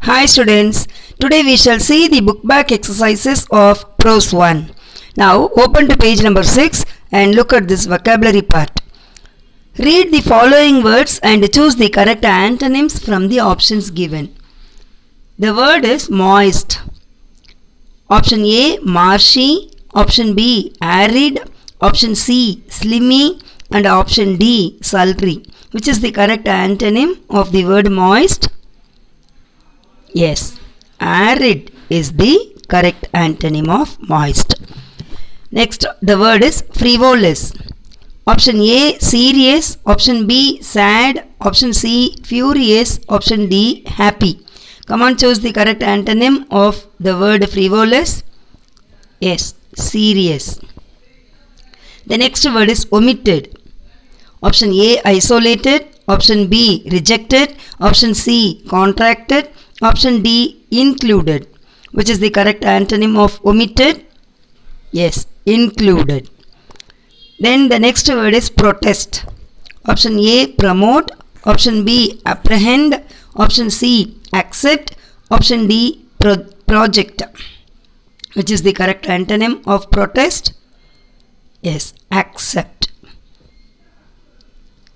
Hi students, today we shall see the book back exercises of prose 1. Now open to page number 6 and look at this vocabulary part. Read the following words and choose the correct antonyms from the options given. The word is moist. Option A, marshy. Option B, arid. Option C, slimy. And option D, sultry. Which is the correct antonym of the word moist? Yes, arid is the correct antonym of moist. Next, the word is frivolous. Option A, serious. Option B, sad. Option C, furious. Option D, happy. Come on, choose the correct antonym of the word frivolous. Yes, serious. The next word is omitted. Option A, isolated. Option B, rejected. Option C, contracted. Option D, included. Which is the correct antonym of omitted? Yes, included. Then the next word is protest. Option A, promote. Option B, apprehend. Option C, accept. Option D, project. Which is the correct antonym of protest? Yes, accept.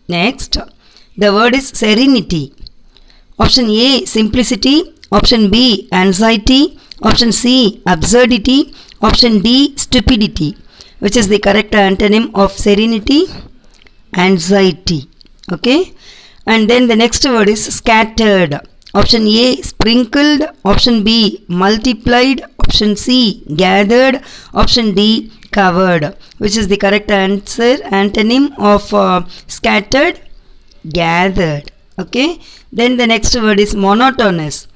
Next, the word is serenity. Option A, simplicity. Option B, anxiety. Option C, absurdity. Option D, stupidity. Which is the correct antonym of serenity? Anxiety. Okay. And then the next word is scattered. Option A, sprinkled. Option B, multiplied. Option C, gathered. Option D, covered. Which is the correct antonym of scattered? Gathered. Okay. Then the next word is monotonous.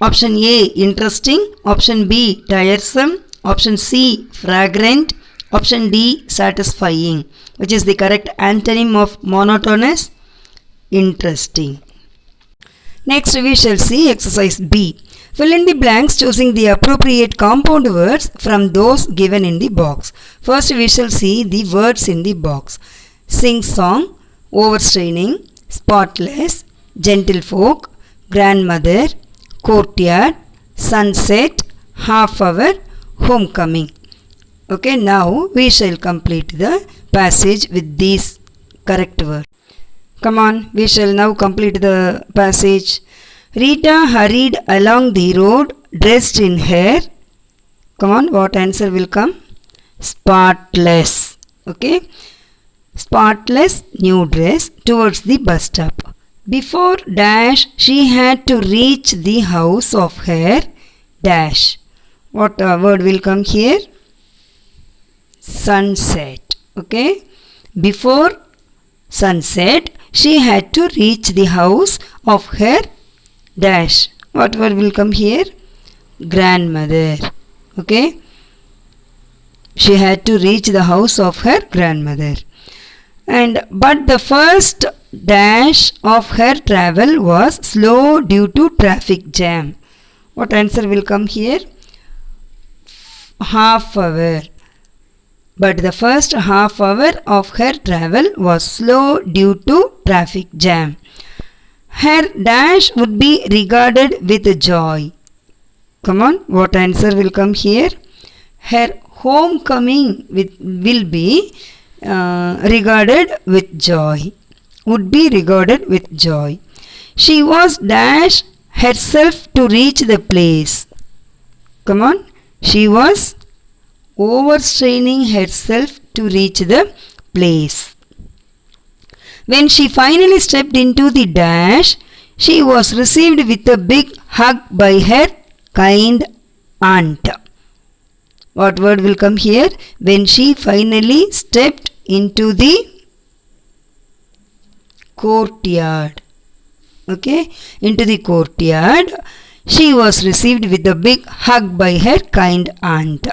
Option A, interesting. Option B, tiresome. Option C, fragrant. Option D, satisfying. Which is the correct antonym of monotonous? Interesting. Next we shall see exercise B. Fill in the blanks choosing the appropriate compound words from those given in the box. First we shall see the words in the box. Sing-song, overstraining, spotless, gentlefolk, grandmother, courtyard, sunset, half hour, homecoming. Okay, now we shall complete the passage with these correct words. Come on, we shall now complete the passage. Rita hurried along the road dressed in hair. Come on, what answer will come? Spotless. Okay. Spotless new dress towards the bus stop. Before dash, she had to reach the house of her dash. What word will come here? Sunset. Okay. Before sunset, she had to reach the house of her dash. What word will come here? Grandmother. Okay. She had to reach the house of her grandmother. But the first dash of her travel was slow due to traffic jam. What answer will come here? Half hour. But the first half hour of her travel was slow due to traffic jam. Her dash would be regarded with joy. Come on, what answer will come here? Her homecoming will be regarded with joy. Would be regarded with joy. She was dash herself to reach the place. Come on. She was overstraining herself to reach the place. When she finally stepped into the dash, she was received with a big hug by her kind aunt. What word will come here? When she finally stepped into the courtyard. Okay, into the courtyard, she was received with a big hug by her kind aunt.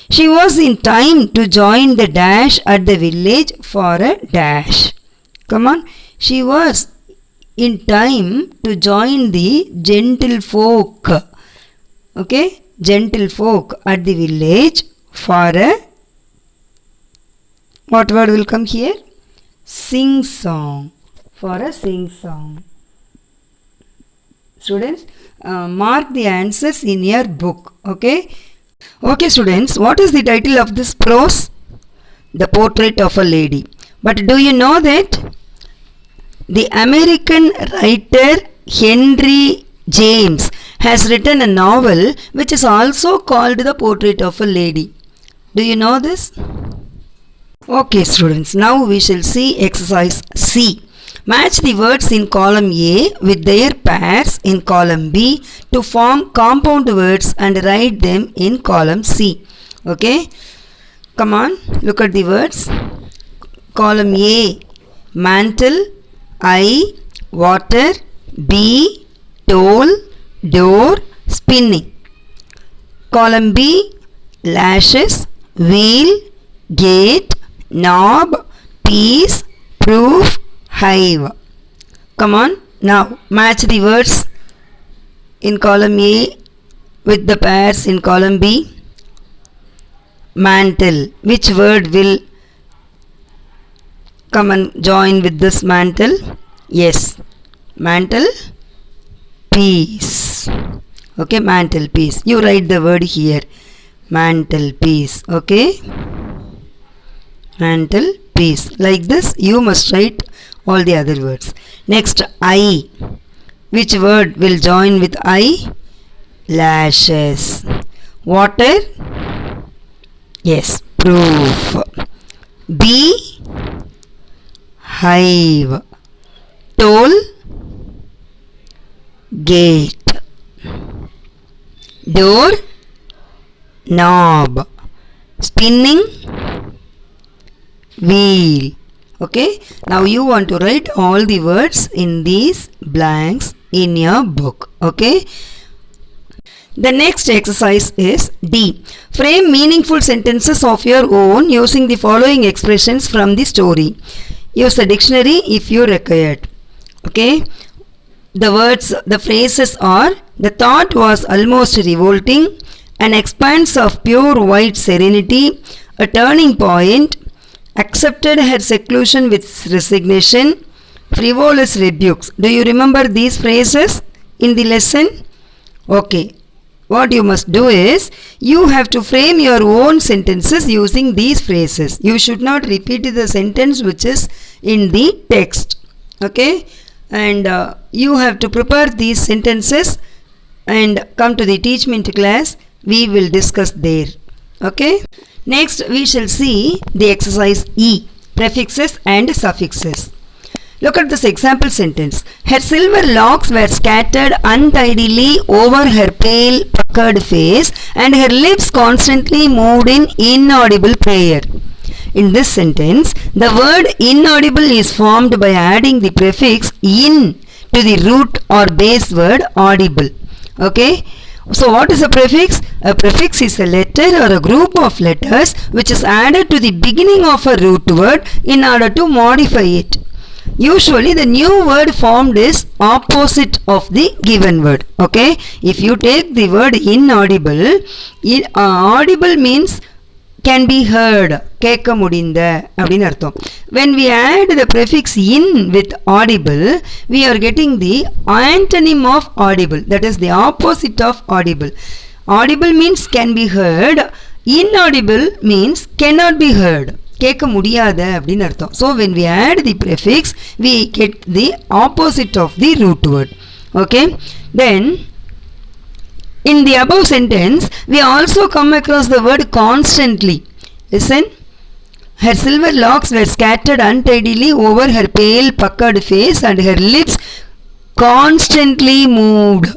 She was in time to join the dash at the village for a dash. Come on, she was in time to join the gentlefolk. Okay, gentlefolk at the village for a, what word will come here? Sing song. For a sing song. Students, mark the answers in your book. Okay. Okay, students, what is the title of this prose? The Portrait of a Lady. But do you know that the American writer Henry James has written a novel which is also called The Portrait of a Lady. Do you know this? Okay, students, now we shall see exercise C. Match the words in column A with their pairs in column B to form compound words and write them in column C. Okay, come on, look at the words. Column A, mantle. I, water. B, toll, door, spinning. Column B, lashes, wheel, gate, knob, piece, proof, hive. Come on, now match the words in column A with the pairs in column B. Mantle. Which word will come and join with this mantle? Yes, mantle, piece. Okay, mantle piece. You write the word here. Mantle piece. Okay, mantle piece. Like this, you must write all the other words. Next, I. Which word will join with I? Lashes. Water? Yes, proof. B, hive. Toll, gate. Door, knob. Spinning, wheel. Okay, now you want to write all the words in these blanks in your book. Okay, the next exercise is D. Frame meaningful sentences of your own using the following expressions from the story. Use the dictionary if you required. Okay, the words, the phrases are: the thought was almost revolting, an expanse of pure white serenity, a turning point, accepted her seclusion with resignation, frivolous rebukes. Do you remember these phrases in the lesson? Okay, what you must do is, you have to frame your own sentences using these phrases. You should not repeat the sentence which is in the text. Okay, and you have to prepare these sentences and come to the teachment class. We will discuss there. Okay, next we shall see the exercise E, prefixes and suffixes. Look at this example sentence. Her silver locks were scattered untidily over her pale, puckered face, and her lips constantly moved in inaudible prayer. In this sentence, the word inaudible is formed by adding the prefix in to the root or base word audible. Okay? So what is a prefix? A prefix is a letter or a group of letters which is added to the beginning of a root word in order to modify it. Usually the new word formed is opposite of the given word. Okay, if you take the word inaudible, audible means can be heard, கேட்க முடிந்த அப்படின்னு அர்த்தம். When we add the prefix in with audible, we are getting the antonym of audible, that is the opposite of audible. Audible means can be heard, inaudible means cannot be heard, கேட்க முடியாத அப்படின்னு அர்த்தம். So when we add the prefix, we get the opposite of the root word. Okay, then in the above sentence, we also come across the word constantly. Listen. Her silver locks were scattered untidily over her pale, puckered face, and her lips constantly moved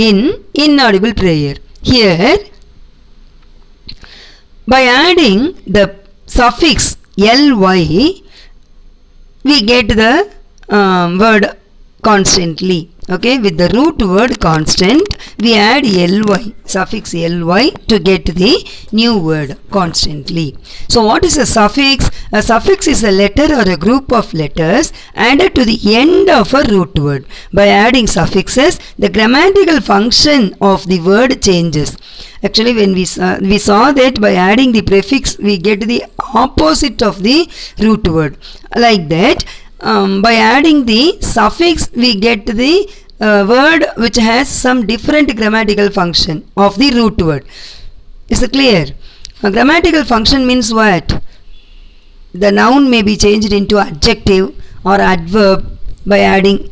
in inaudible prayer. Here, by adding the suffix ly, we get the word constantly. Okay, with the root word constant, we add ly, suffix ly, to get the new word constantly. So what is a suffix? A suffix is a letter or a group of letters added to the end of a root word. By adding suffixes, the grammatical function of the word changes. Actually, when we saw that by adding the prefix, we get the opposite of the root word. Like that, by adding the suffix, we get the a word which has some different grammatical function of the root word. Is it clear? A grammatical function means what? The noun may be changed into adjective or adverb by adding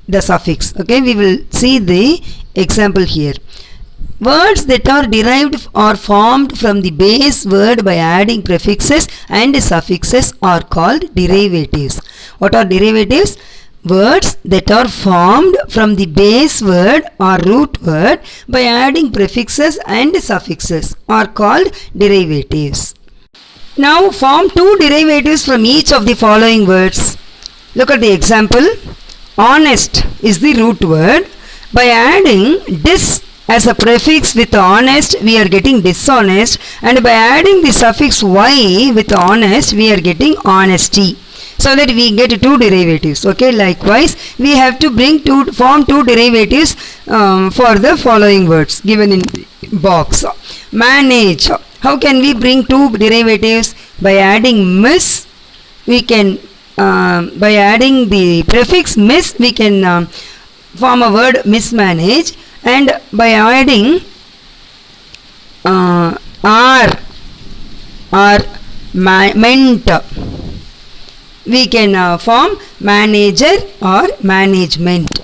the suffix. Okay, we will see the example here. Words that are derived or formed from the base word by adding prefixes and suffixes are called derivatives. What are derivatives? Words that are formed from the base word or root word by adding prefixes and suffixes are called derivatives. Now form two derivatives from each of the following words. Look at the example. Honest is the root word. By adding dis as a prefix with honest, we are getting dishonest, and by adding the suffix y with honest, we are getting honesty. So that we get two derivatives. Okay, likewise we have to form two derivatives for the following words given in box. Manage. How can we bring two derivatives? By adding miss, we can by adding the prefix miss, we can form a word mismanage, and by adding meant, we can form manager or management.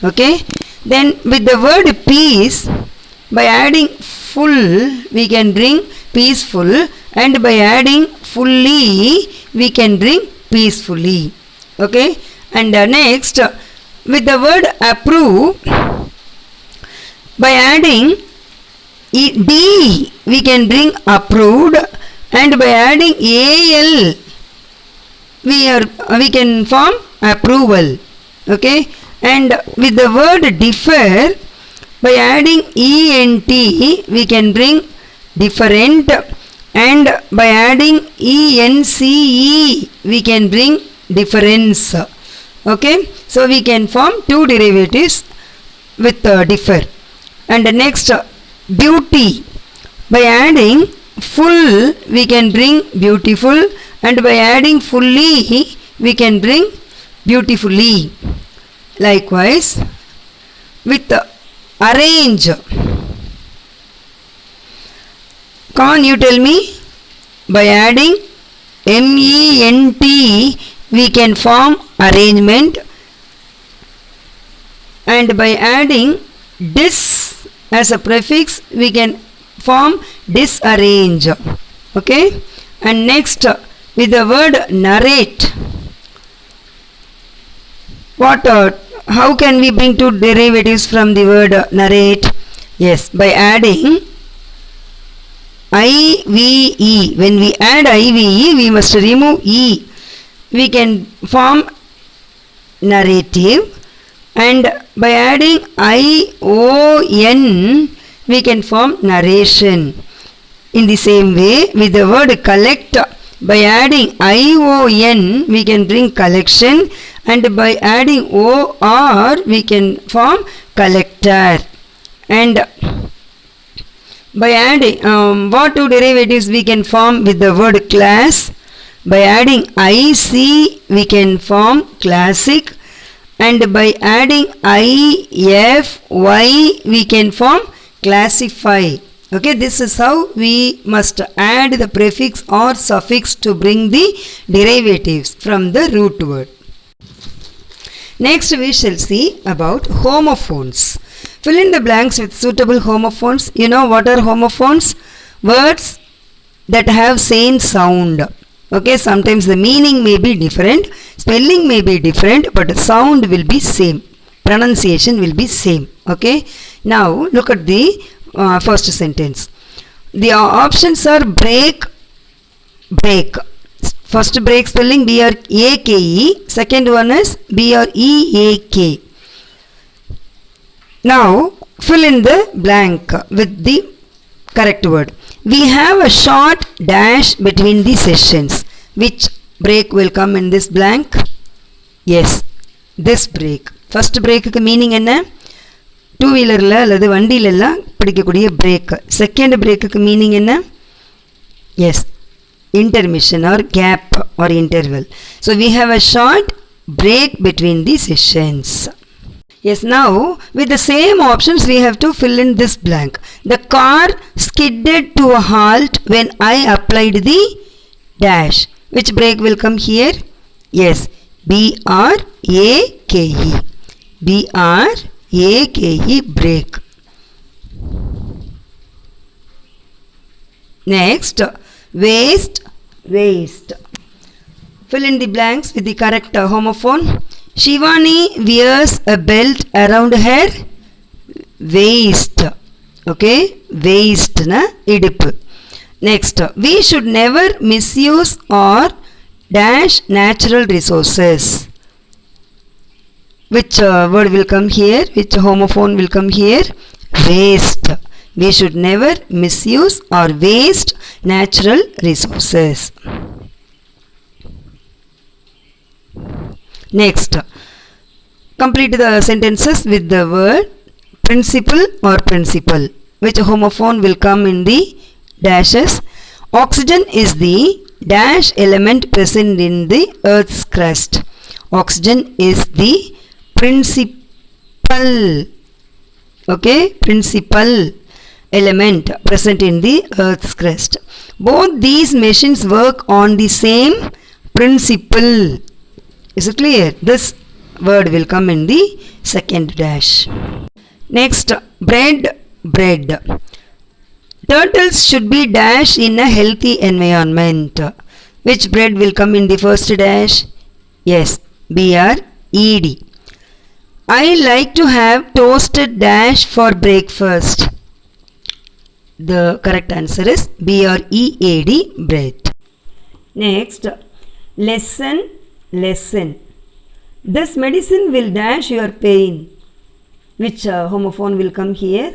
Okay, then with the word peace, by adding full, we can bring peaceful, and by adding fully, we can bring peacefully. Okay, and next with the word approve, by adding d, we can bring approved, and by adding al, we can form approval. Okay, and with the word differ, by adding ent, we can bring different, and by adding ence, we can bring difference. Okay, so we can form two derivatives with differ. And next, beauty, by adding full, we can bring beautiful, and by adding fully, we can bring beautifully. Likewise with arrange, come on, you tell me. By adding ment, we can form arrangement, and by adding dis as a prefix, we can form disarrange. Okay, and next with the word narrate, how can we bring two derivatives from the word narrate? Yes, by adding IVE. When we add IVE, we must remove E. We can form narrative, and by adding ION, we can form narration. In the same way, with the word collect, by adding ION, we can bring collection, and by adding OR, we can form collector. And by adding what two derivatives we can form with the word class? By adding IC, we can form classic, and by adding IFY, we can form classify. Okay, this is how we must add the prefix or suffix to bring the derivatives from the root word. Next we shall see about homophones. Fill in the blanks with suitable homophones. You know what are homophones? Words that have same sound. Okay, sometimes the meaning may be different, spelling may be different, but the sound will be same, pronunciation will be same. Okay, now look at the first sentence. The options are break, break. First break spelling B-R-A-K-E, second one is B-R-E-A-K. Now fill in the blank with the correct word. We have a short dash between the sessions. Which break will come in this blank? Yes, this break. First break meaning enna? Two-wheeler la அல்லது வண்டியில எல்லாம் பிடிக்கக்கூடிய break. Second break meaning enna? Yes, intermission or gap or interval. So we have a short break between the sessions. Yes, now with the same options we have to fill in this blank. The car skidded to a halt when I applied the dash. Which brake will come here? Yes, B-R-A-K-E. B-R-A-K-E, brake. Next, waist, waist. Fill in the blanks with the correct homophone. Shivani wears a belt around her waist. Okay, waist na idipu. Next, we should never misuse or dash natural resources. Which word will come here? Which homophone will come here? Waste. We should never misuse or waste natural resources. Next, complete the sentences with the word principle or principle. Which homophone will come in the dashes? Oxygen is the dash element present in the Earth's crust. Oxygen is the principal, okay, principal element present in the Earth's crust. Both these machines work on the same principle. Is it clear? This word will come in the second dash. Next, bread, bread. Turtles should be dash in a healthy environment. Which bread will come in the first dash? Yes, B-R-E-D. I like to have toasted dash for breakfast. The correct answer is B-R-E-A-D, bread. Next, lesson, lesson. This medicine will dash your pain. Which homophone will come here?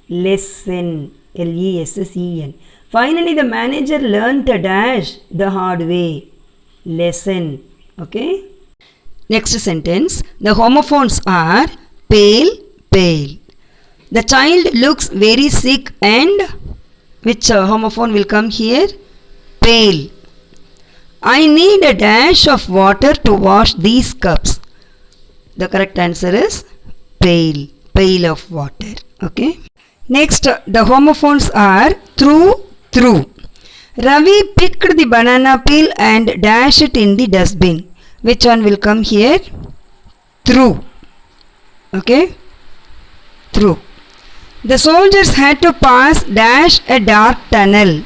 Lesson, L-E-S-S-E-N. Finally, the manager learnt a dash the hard way. Lesson. Okay. Next sentence. The homophones are pale, pale. The child looks very sick and which homophone will come here? Pale. I need a dash of water to wash these cups. The correct answer is pail, pail of water. Okay. Next, the homophones are through, through. Ravi picked the banana peel and dashed it in the dustbin. Which one will come here? Through. Okay. Through. The soldiers had to pass dash a dark tunnel.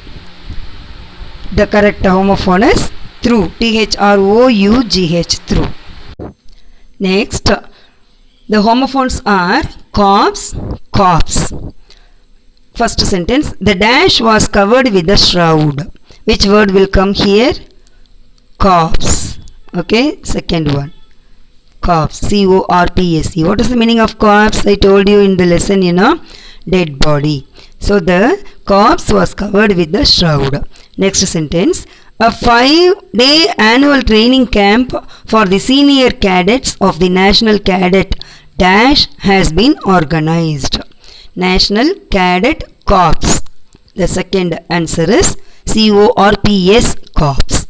The correct homophone is through. T-H-R-O-U-G-H, through. Next, the homophones are corpse, corpse. First sentence, the dash was covered with a shroud. Which word will come here? Corpse. Okay, second one. Corpse, C-O-R-P-S-E. What is the meaning of corpse? I told you in the lesson, dead body. So the corpse was covered with the shroud. Next sentence, a 5-day annual training camp for the senior cadets of the National Cadet Dash has been organized. National Cadet Corps. The second answer is C-O-R-P-S, Corps.